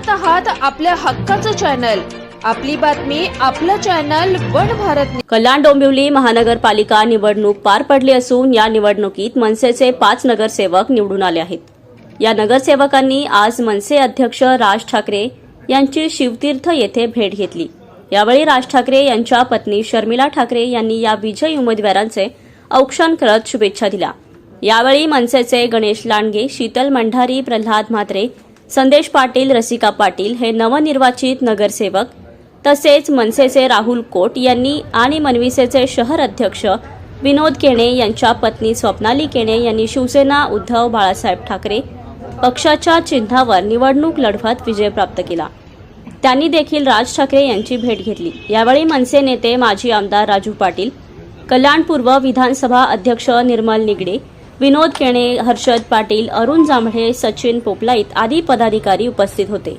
पाहत आहात आपल्या हक्काचं चॅनल, आपली बातमी आपलं चॅनल वन भारत। कल्याण डोंबिवली महानगरपालिका निवडणूक पार पडली असून या निवडणुकीत मनसेचे 5 नगरसेवक निवडून आले आहेत। या नगरसेवकांनी आज मनसे अध्यक्ष राज ठाकरे यांची शिवतीर्थ येथे भेट घेतली। यावेळी राज ठाकरे यांच्या पत्नी शर्मिला ठाकरे यांनी या विजयी उमेदवारांचे औक्षण करत शुभेच्छा दिल्या। यावेळी मनसेचे गणेश लांडगे, शीतल मंढारी, प्रल्हाद म्हात्रे, संदेश पाटील, रसिका पाटील हे नवनिर्वाचित नगरसेवक तसेच मनसेचे राहुल कोट यांनी आणि मनविसेचे शहर अध्यक्ष विनोद केणे यांच्या पत्नी स्वप्नाली केणे यांनी शिवसेना उद्धव बाळासाहेब ठाकरे पक्षाच्या चिन्हावर निवडणूक लढवत विजय प्राप्त केला। त्यांनी देखील राज ठाकरे यांची भेट घेतली। यावेळी मनसे नेते माजी आमदार राजू पाटील, कल्याण पूर्व विधानसभा अध्यक्ष निर्मल निगडे, विनोद केणे, हर्षद पाटील, अरुण जांभळे, सचिन पोपलाईत आदी पदाधिकारी उपस्थित होते।